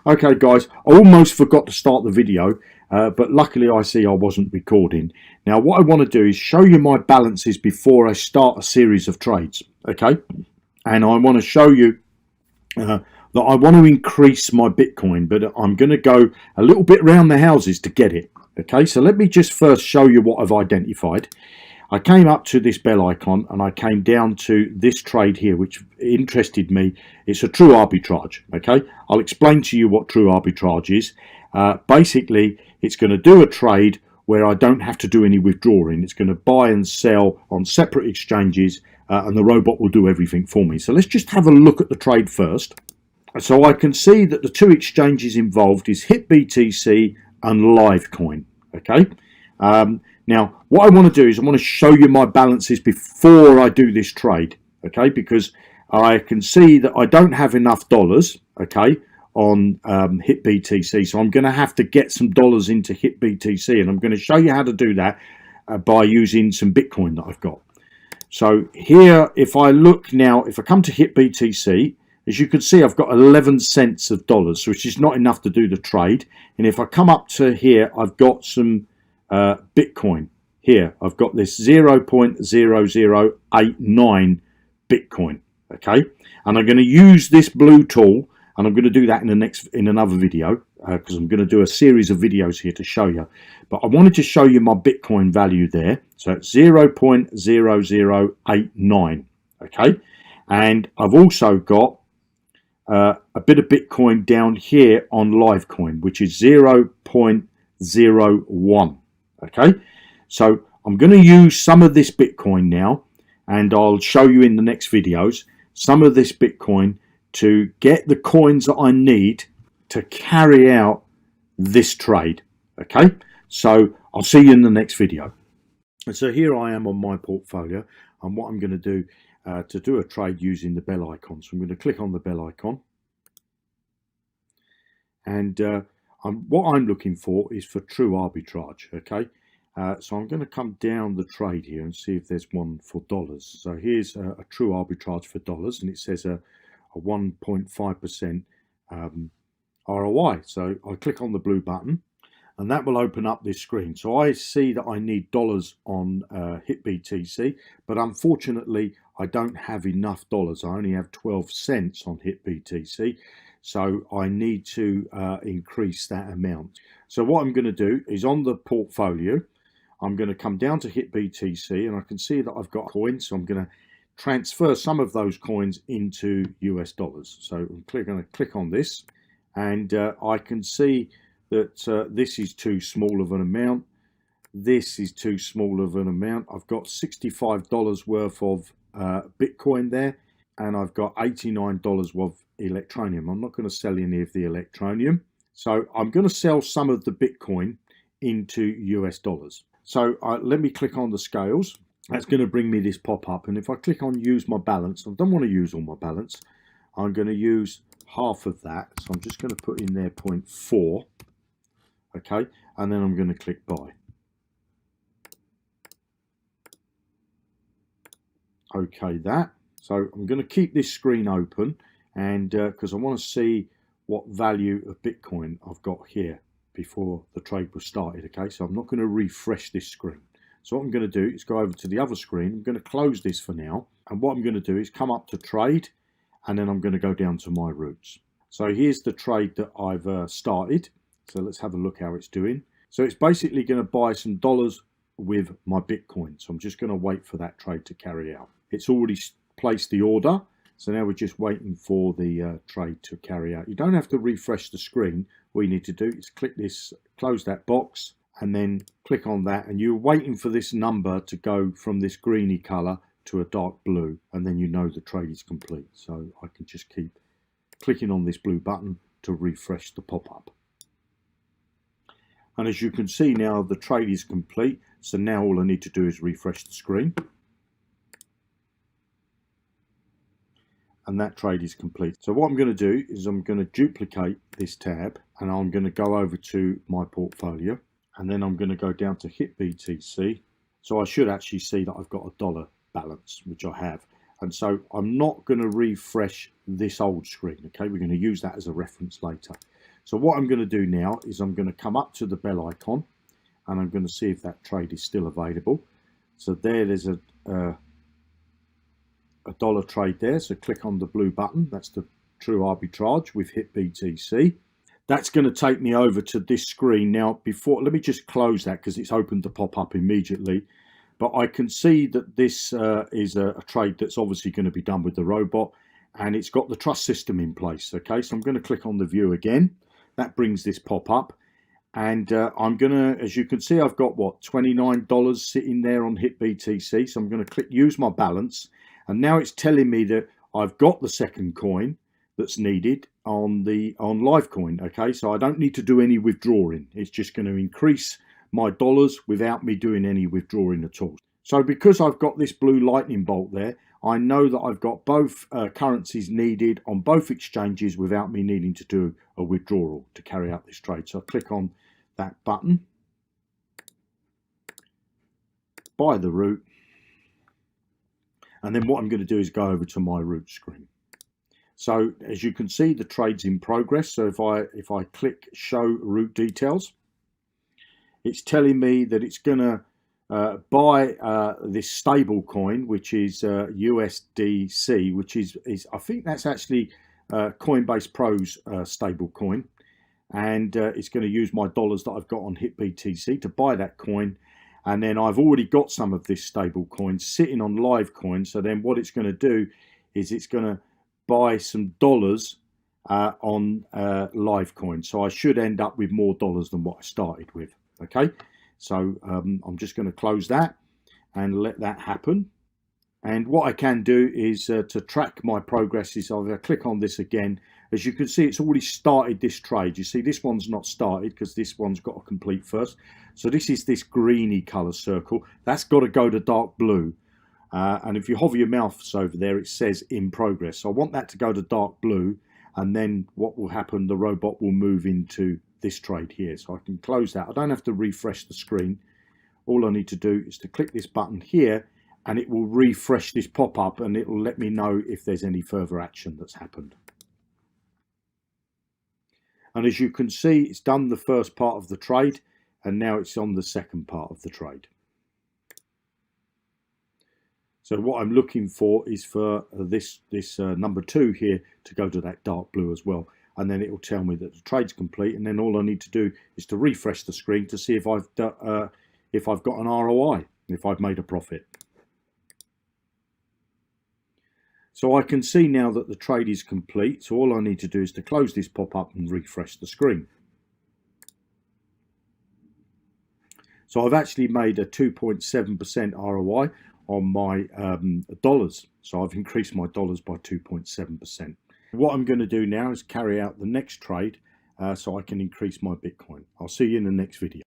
Okay guys, I almost forgot to start the video, but luckily I see I wasn't recording. Now what I want to do is show you my balances before I start a series of trades, okay? And I want to show you that I want to increase my Bitcoin, but I'm going to go a little bit round the houses to get it, okay? So let me just first show you what I've identified. I came up to this bell icon and I came down to this trade here, which interested me. It's a true arbitrage. Okay, I'll explain to you what true arbitrage is. Basically, it's going to do a trade where I don't have to do any withdrawing. It's going to buy and sell on separate exchanges, and the robot will do everything for me. So let's just have a look at the trade first. So I can see that the two exchanges involved is HitBTC and Livecoin. Okay. Now, what I want to do is I want to show you my balances before I do this trade, okay? Because I can see that I don't have enough dollars, okay, on HitBTC. So I'm going to have to get some dollars into HitBTC, and I'm going to show you how to do that by using some Bitcoin that I've got. So here, if I look now, if I come to HitBTC, as you can see, I've got 11 cents of dollars, which is not enough to do the trade. And if I come up to here, I've got some Bitcoin here. I've got this 0.0089 Bitcoin, okay, and I'm going to use this blue tool, and I'm going to do that in another video because I'm going to do a series of videos here to show you. But I wanted to show you my Bitcoin value there, so it's 0.0089, okay, and I've also got a bit of Bitcoin down here on Livecoin, which is 0.01. Okay, so I'm going to use some of this Bitcoin now, and I'll show you in the next videos some of this Bitcoin to get the coins that I need to carry out this trade. Okay, so I'll see you in the next video. And so here I am on my portfolio, and what I'm going to do a trade using the bell icon. So I'm going to click on the bell icon, and what I'm looking for is for true arbitrage, okay? So I'm going to come down the trade here and see if there's one for dollars. So here's a true arbitrage for dollars, and it says a 1.5% ROI. So I click on the blue button, and that will open up this screen. So I see that I need dollars on HitBTC, but unfortunately I don't have enough dollars. I only have 12 cents on HitBTC. So I need to increase that amount. So what I'm going to do is on the portfolio, I'm going to come down to HitBTC, and I can see that I've got coins. So I'm going to transfer some of those coins into US dollars. So I'm going to click on this, and I can see that this is too small of an amount. This is too small of an amount. I've got $65 worth of Bitcoin there, and I've got $89 worth of Electronium. I'm not going to sell any of the Electronium, so I'm going to sell some of the Bitcoin into US dollars. So let me click on the scales. That's going to bring me this pop-up, and if I click on use my balance, I don't want to use all my balance. I'm going to use half of that, so I'm just going to put in there 0.4, okay, and then I'm going to click buy. Okay, that. So I'm going to keep this screen open, and because I want to see what value of Bitcoin I've got here before the trade was started. Okay, so I'm not going to refresh this screen. So what I'm going to do is go over to the other screen. I'm going to close this for now, and what I'm going to do is come up to trade, and then I'm going to go down to my routes. So here's the trade that I've started. So let's have a look how it's doing. So it's basically going to buy some dollars with my Bitcoin. So I'm just going to wait for that trade to carry out. It's already placed the order, so now we're just waiting for the trade to carry out. You don't have to refresh the screen. All you need to do is click this, close that box, and then click on that, and you're waiting for this number to go from this greeny color to a dark blue, and then you know the trade is complete. So I can just keep clicking on this blue button to refresh the pop-up. And as you can see now, the trade is complete. So now all I need to do is refresh the screen, and that trade is complete. So what I'm going to do is I'm going to duplicate this tab, and I'm going to go over to my portfolio, and then I'm going to go down to HitBTC. So I should actually see that I've got a dollar balance, which I have. And so I'm not going to refresh this old screen. Okay, we're going to use that as a reference later. So what I'm going to do now is I'm going to come up to the bell icon and I'm going to see if that trade is still available. So there's a dollar trade there. So click on the blue button. That's the True Arbitrage with hit BTC. That's going to take me over to this screen. Now, let me just close that because it's opened to pop up immediately. But I can see that this is a trade that's obviously going to be done with the robot, and it's got the trust system in place. Okay, so I'm going to click on the view again. That brings this pop up, and I'm going to, as you can see, I've got what, $29 sitting there on hit BTC. So I'm going to click use my balance, and now it's telling me that I've got the second coin that's needed on Livecoin. Okay, so I don't need to do any withdrawing. It's just going to increase my dollars without me doing any withdrawing at all. So because I've got this blue lightning bolt there, I know that I've got both currencies needed on both exchanges without me needing to do a withdrawal to carry out this trade. So I click on that button, buy the root, and then what I'm going to do is go over to my root screen. So as you can see, the trade's in progress. So if I click show root details, it's telling me that it's going to buy this stable coin, which is USDC, which is I think that's actually Coinbase Pro's stable coin, and it's going to use my dollars that I've got on hit BTC to buy that coin. And then I've already got some of this stable coin sitting on Livecoin. So then what it's going to do is it's going to buy some dollars on Livecoin. So I should end up with more dollars than what I started with. Okay, so I'm just going to close that and let that happen. And what I can do is to track my progress is I'll click on this again. As you can see, it's already started this trade. You see, this one's not started because this one's got to complete first. So this is this greeny color circle. That's got to go to dark blue. And if you hover your mouse over there, it says in progress. So I want that to go to dark blue. And then what will happen, the robot will move into this trade here. So I can close that. I don't have to refresh the screen. All I need to do is to click this button here, and it will refresh this pop-up, and it will let me know if there's any further action that's happened. And as you can see, it's done the first part of the trade, and now it's on the second part of the trade. So what I'm looking for is for this number 2 here to go to that dark blue as well. And then it will tell me that the trade's complete. And then all I need to do is to refresh the screen to see if I've got an ROI, if I've made a profit. So I can see now that the trade is complete. So all I need to do is to close this pop-up and refresh the screen. So I've actually made a 2.7% ROI on my dollars. So I've increased my dollars by 2.7%. What I'm going to do now is carry out the next trade so I can increase my Bitcoin. I'll see you in the next video.